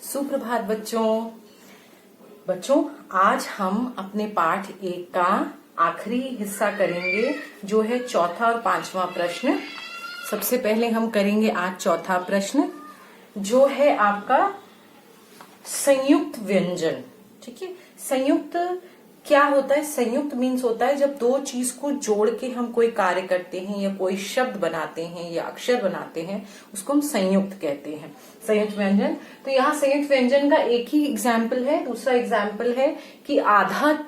सुप्रभात बच्चों आज हम अपने पाठ 1 का आखिरी हिस्सा करेंगे जो है चौथा और 5वां प्रश्न। सबसे पहले हम करेंगे आज चौथा प्रश्न जो है आपका संयुक्त व्यंजन। ठीक है, संयुक्त क्या होता है? संयुक्त मीन्स होता है जब दो चीज को जोड़ के हम कोई कार्य करते हैं या कोई शब्द बनाते हैं या अक्षर बनाते हैं, उसको हम संयुक्त कहते हैं, संयुक्त व्यंजन। तो यहाँ संयुक्त व्यंजन का एक ही एग्जाम्पल है। दूसरा एग्जाम्पल है कि आधा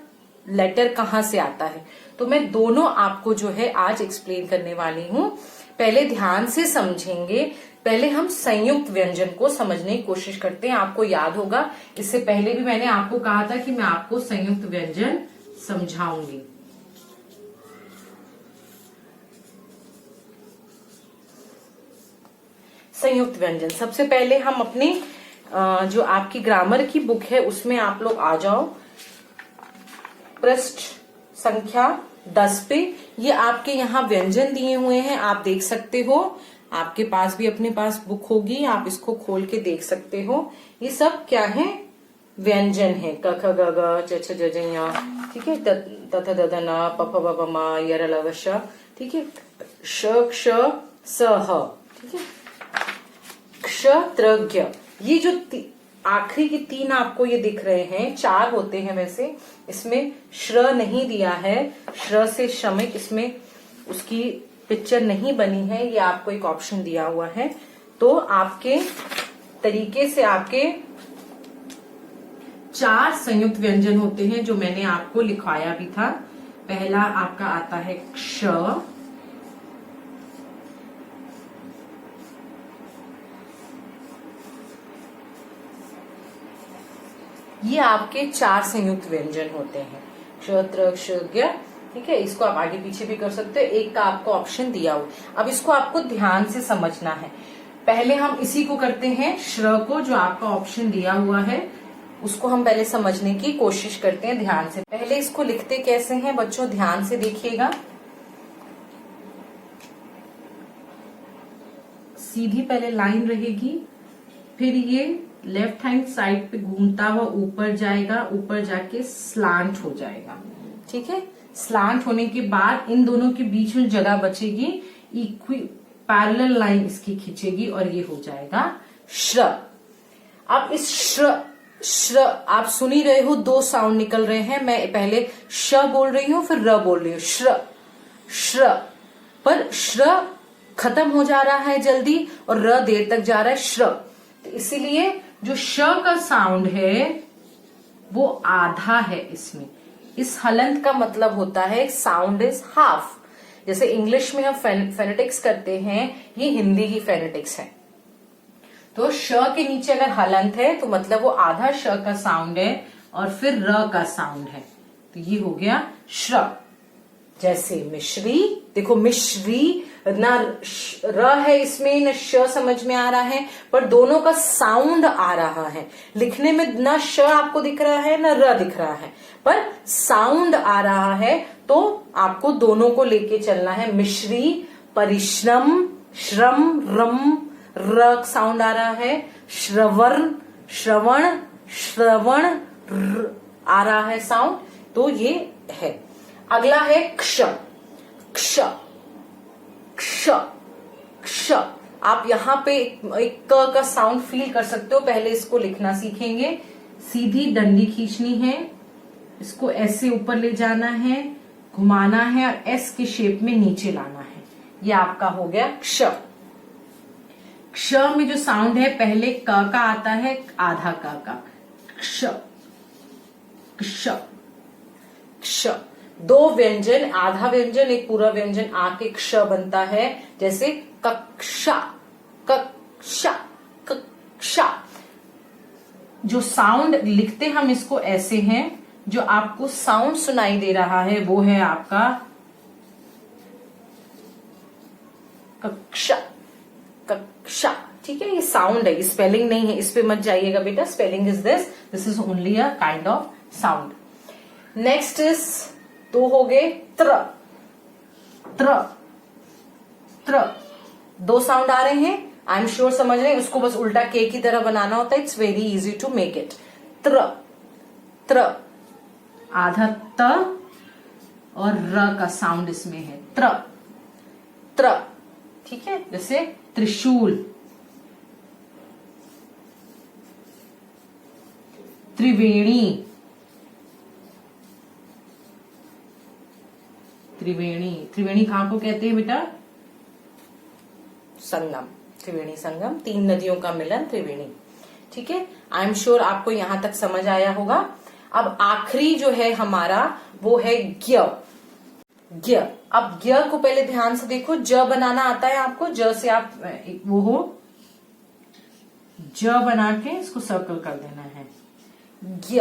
लेटर कहाँ से आता है। तो मैं दोनों आपको जो है आज एक्सप्लेन करने वाली हूँ। पहले ध्यान से समझेंगे। पहले हम संयुक्त व्यंजन को समझने की कोशिश करते हैं। आपको याद होगा इससे पहले भी मैंने आपको कहा था कि मैं आपको संयुक्त व्यंजन समझाऊंगी। संयुक्त व्यंजन सबसे पहले हम अपने जो आपकी ग्रामर की बुक है उसमें आप लोग आ जाओ। पृष्ठ संख्या 10 पे ये आपके यहाँ व्यंजन दिए हुए हैं, आप देख सकते हो। आपके पास भी अपने पास बुक होगी, आप इसको खोल के देख सकते हो। ये सब क्या है? व्यंजन है। क ख ग घ च छ ज झ ञ। ठीक है, त थ द ध न प फ ब भ म य र ल व श। ठीक है, श क्ष स ह। ठीक है, क्षत्रज्ञ। ये जो आखिरी की 3 आपको ये दिख रहे हैं, 4 होते हैं वैसे, इसमें श्र नहीं दिया है। श्र से श्रमिक, इसमें उसकी पिक्चर नहीं बनी है, ये आपको एक ऑप्शन दिया हुआ है। तो आपके तरीके से आपके 4 संयुक्त व्यंजन होते हैं जो मैंने आपको लिखवाया भी था। पहला आपका आता है क्ष, ये आपके 4 संयुक्त व्यंजन होते हैं, क्षत्र क्षज्ञ। ठीक है, इसको आप आगे पीछे भी कर सकते हो। एक का आपको ऑप्शन दिया हुआ। अब इसको आपको ध्यान से समझना है। पहले हम इसी को करते हैं, श्र को, जो आपका ऑप्शन दिया हुआ है उसको हम पहले समझने की कोशिश करते हैं ध्यान से। पहले इसको लिखते कैसे हैं बच्चों, ध्यान से देखिएगा। सीधी पहले लाइन रहेगी, फिर ये लेफ्ट हैंड साइड पे घूमता हुआ ऊपर जाएगा, ऊपर जाके स्लांट हो जाएगा। ठीक है, स्लांट होने के बाद इन दोनों के बीच में जगह बचेगी, पैरेलल लाइन इसकी खींचेगी और ये हो जाएगा श्र। अब इस श्र आप सुन ही रहे हो, 2 साउंड निकल रहे हैं। मैं पहले श बोल रही हूँ फिर र बोल रही हूँ, श्र। पर श्र खत्म हो जा रहा है जल्दी और र देर तक जा रहा है, श्र। तो इसीलिए जो श का साउंड है वो आधा है इसमें। इस हलंत का मतलब होता है साउंड इज हाफ। जैसे इंग्लिश में हम फेनेटिक्स करते हैं, ये हिंदी की फेनेटिक्स है। तो श के नीचे अगर हलंत है तो मतलब वो आधा श का साउंड है और फिर र का साउंड है, तो ये हो गया श्र। जैसे मिश्री, देखो मिश्री, ना र है इसमें न श समझ में आ रहा है, पर दोनों का साउंड आ रहा है। लिखने में ना श आपको दिख रहा है ना र दिख रहा है, पर साउंड आ रहा है। तो आपको दोनों को लेके चलना है। मिश्री, परिश्रम, श्रम, रम, र साउंड आ रहा है। श्रवण, श्रवण आ रहा है साउंड। तो ये है। अगला है क्ष, क्ष, क्ष, क्ष। आप यहाँ पे एक क का साउंड फील कर सकते हो। पहले इसको लिखना सीखेंगे। सीधी डंडी खींचनी है, इसको ऐसे ऊपर ले जाना है, घुमाना है और एस के शेप में नीचे लाना है। ये आपका हो गया क्ष। क्ष में जो साउंड है पहले क का आता है, आधा क का, क्ष, क्ष, क्ष। 2 व्यंजन, आधा व्यंजन एक पूरा व्यंजन आके क्ष बनता है। जैसे कक्षा, कक्षा, कक्षा। जो साउंड लिखते हम इसको ऐसे हैं, जो आपको साउंड सुनाई दे रहा है वो है आपका कक्षा, कक्षा। ठीक है, ये साउंड है, स्पेलिंग नहीं है, इस पे मत जाइएगा बेटा। Spelling is this is only a kind of sound. Next is 2 हो गए त्र, त्र, त्र। 2 साउंड आ रहे हैं। आई एम श्योर समझ रहे हैं, उसको बस उल्टा के की तरह बनाना होता है, it's very easy to make it. त्र, त्र, आधा त और र का साउंड इसमें है, त्र, त्र, ठीक है। जैसे त्रिशूल, त्रिवेणी, त्रिवेणी, त्रिवेणी कहाँ को कहते हैं बेटा? संगम, त्रिवेणी संगम, तीन नदियों का मिलन त्रिवेणी, ठीक है। आई एम श्योर आपको यहां तक समझ आया होगा। अब आखिरी जो है हमारा वो है ज्ञ, ज्ञ। अब ज्ञ को पहले ध्यान से देखो, ज बनाना आता है आपको, ज से आप वो हो, ज बना के इसको सर्कल कर देना है, ज्ञ,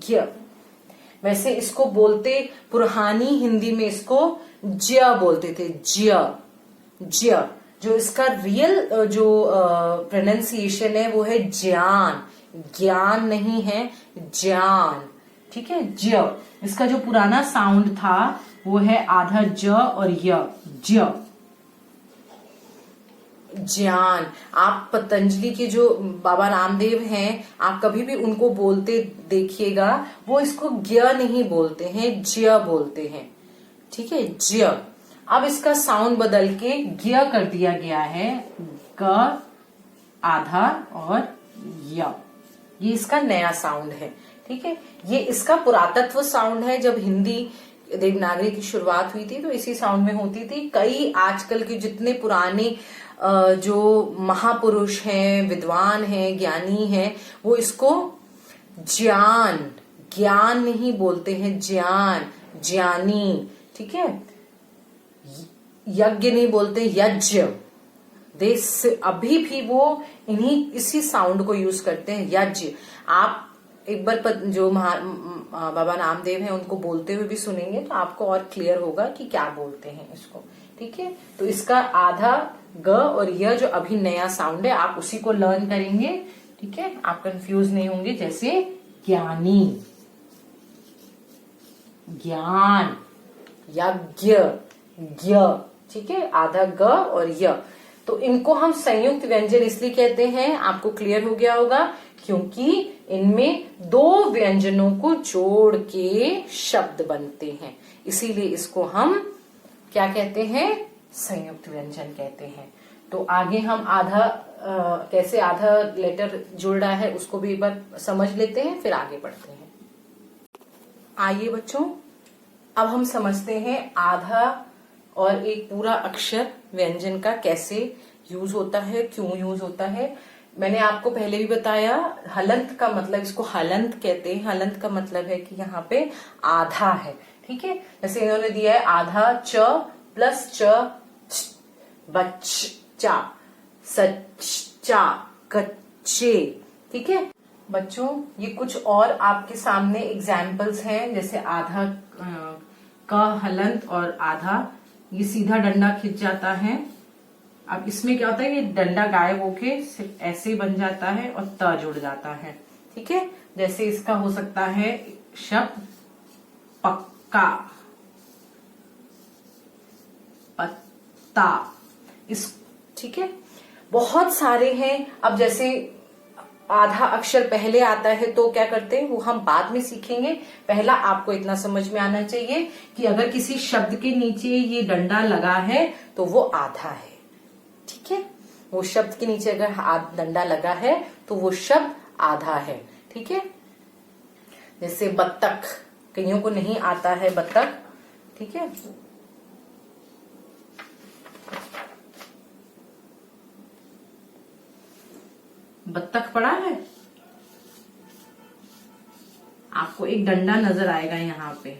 ज्ञ। वैसे इसको बोलते पुरानी हिंदी में इसको ज्य बोलते थे, ज्य, ज्य। जो इसका रियल जो प्रोनाउंसिएशन है वो है ज्ञान, ज्ञान नहीं है, ज्ञान, ठीक है। ज्य, इसका जो पुराना साउंड था वो है आधा ज और य, ज्य, ज्ञान। आप पतंजलि के जो बाबा रामदेव हैं, आप कभी भी उनको बोलते देखिएगा, वो इसको ज्ञ नहीं बोलते हैं, ज्य बोलते हैं, ठीक है, ज्य। अब इसका साउंड बदल के ज्ञ कर दिया गया है, ग आधा और य, ये इसका नया साउंड है, ठीक है। ये इसका पुरातत्व साउंड है। जब हिंदी देवनागरी की शुरुआत हुई थी तो इसी साउंड में होती थी। कई आजकल के जितने पुराने जो महापुरुष हैं, विद्वान हैं, ज्ञानी हैं, वो इसको ज्ञान, ज्ञान नहीं बोलते हैं, ज्ञान, ज्ञानी, ठीक है। यज्ञ नहीं बोलते, यज्ञ। अभी भी वो इसी साउंड को यूज करते हैं, यज्ञ। आप एक बार जो बाबा रामदेव हैं उनको बोलते हुए भी सुनेंगे तो आपको और क्लियर होगा कि क्या बोलते हैं इसको, ठीक है। तो इसका आधा ग और य जो अभी नया साउंड है, आप उसी को लर्न करेंगे, ठीक है। आप कंफ्यूज नहीं होंगे। जैसे ज्ञानी, ज्ञान, यज्ञ, ज्ञ, ठीक है, आधा ग और य। तो इनको हम संयुक्त व्यंजन इसलिए कहते हैं, आपको क्लियर हो गया होगा, क्योंकि इनमें दो व्यंजनों को जोड़ के शब्द बनते हैं, इसीलिए इसको हम क्या कहते हैं? संयुक्त व्यंजन कहते हैं। तो आगे हम आधा कैसे आधा लेटर जुड़ रहा है उसको भी एक बार समझ लेते हैं, फिर आगे बढ़ते हैं। आइए बच्चों, अब हम समझते हैं आधा और एक पूरा अक्षर व्यंजन का कैसे यूज होता है, क्यों यूज होता है। मैंने आपको पहले भी बताया, हलंत का मतलब, इसको हलंत कहते हैं। हलंत का मतलब है कि यहाँ पे आधा है, ठीक है। जैसे इन्होंने दिया है आधा च प्लस च, बच्चा, सच्चा, कच्चे, ठीक है बच्चों। ये कुछ और आपके सामने एग्जाम्पल्स हैं, जैसे आधा का हलंत और आधा, ये सीधा डंडा खिंच जाता है। अब इसमें क्या होता है, ये डंडा गायब होके सिर्फ ऐसे बन जाता है और त जुड़ जाता है, ठीक है। जैसे इसका हो सकता है शब्द पक्का, पत्ता, इस, ठीक है। बहुत सारे हैं। अब जैसे आधा अक्षर पहले आता है तो क्या करते हैं, वो हम बाद में सीखेंगे। पहला आपको इतना समझ में आना चाहिए कि अगर किसी शब्द के नीचे ये डंडा लगा है तो वो आधा है, ठीक है। वो शब्द के नीचे अगर डंडा लगा है तो वो शब्द आधा है, ठीक है। जैसे बत्तख, कईयों को नहीं आता है बत्तख, ठीक है। बत्तख पड़ा है, आपको एक डंडा नजर आएगा यहाँ पे।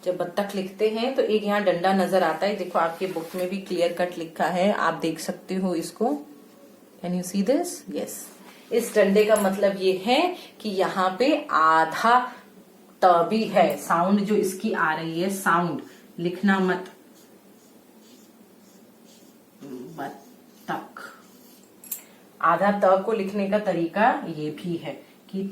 जब बत्तख लिखते हैं तो एक यहाँ डंडा नजर आता है। देखो आपके बुक में भी क्लियर कट लिखा है, आप देख सकते हो इसको। Can you see this? Yes. इस डंडे का मतलब ये है कि यहाँ पे आधा त भी है। साउंड जो इसकी आ रही है, साउंड लिखना मत, बत्तख। आधा त को लिखने का तरीका ये भी है कि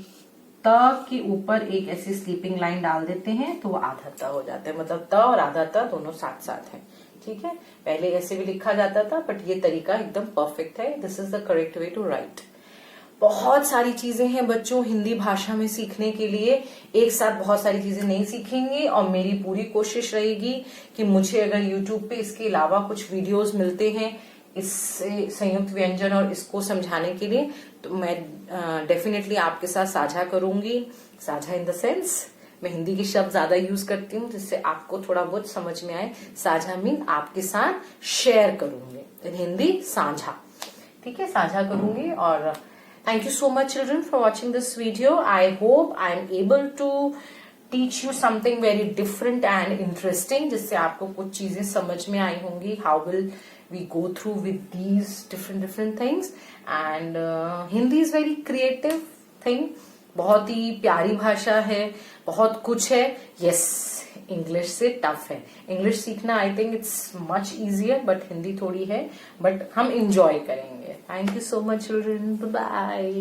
त के ऊपर एक ऐसी स्लीपिंग लाइन डाल देते हैं तो वो आधा त हो जाता है। मतलब त और आधा त दोनों साथ साथ है, ठीक है, पहले ऐसे भी लिखा जाता था बट ये तरीका एकदम परफेक्ट है। This is the correct way to write. बहुत सारी चीजें हैं बच्चों हिंदी भाषा में सीखने के लिए, एक साथ बहुत सारी चीजें नहीं सीखेंगे, और मेरी पूरी कोशिश रहेगी कि मुझे अगर YouTube पे इसके अलावा कुछ वीडियोस मिलते हैं इससे संयुक्त व्यंजन और इसको समझाने के लिए, तो मैं डेफिनेटली आपके साथ साझा करूंगी। साझा इन द सेंस मैं हिंदी के शब्द ज्यादा यूज करती हूँ जिससे आपको थोड़ा बहुत समझ में आए। साझा मीन आपके साथ शेयर करूंगी, इन हिंदी साझा, ठीक है, साझा करूंगी। और thank you so much children for watching this video. I hope I am able to teach you something very different and interesting, जिससे आपको कुछ चीजें समझ में आई होंगी। How will we go through with these different things? And Hindi is very creative thing, बहुत ही प्यारी भाषा है, बहुत कुछ है। Yes, इंग्लिश से टफ है, इंग्लिश सीखना I think it's much easier, but Hindi थोड़ी है, बट हम इंजॉय करेंगे। Thank you so much children, bye.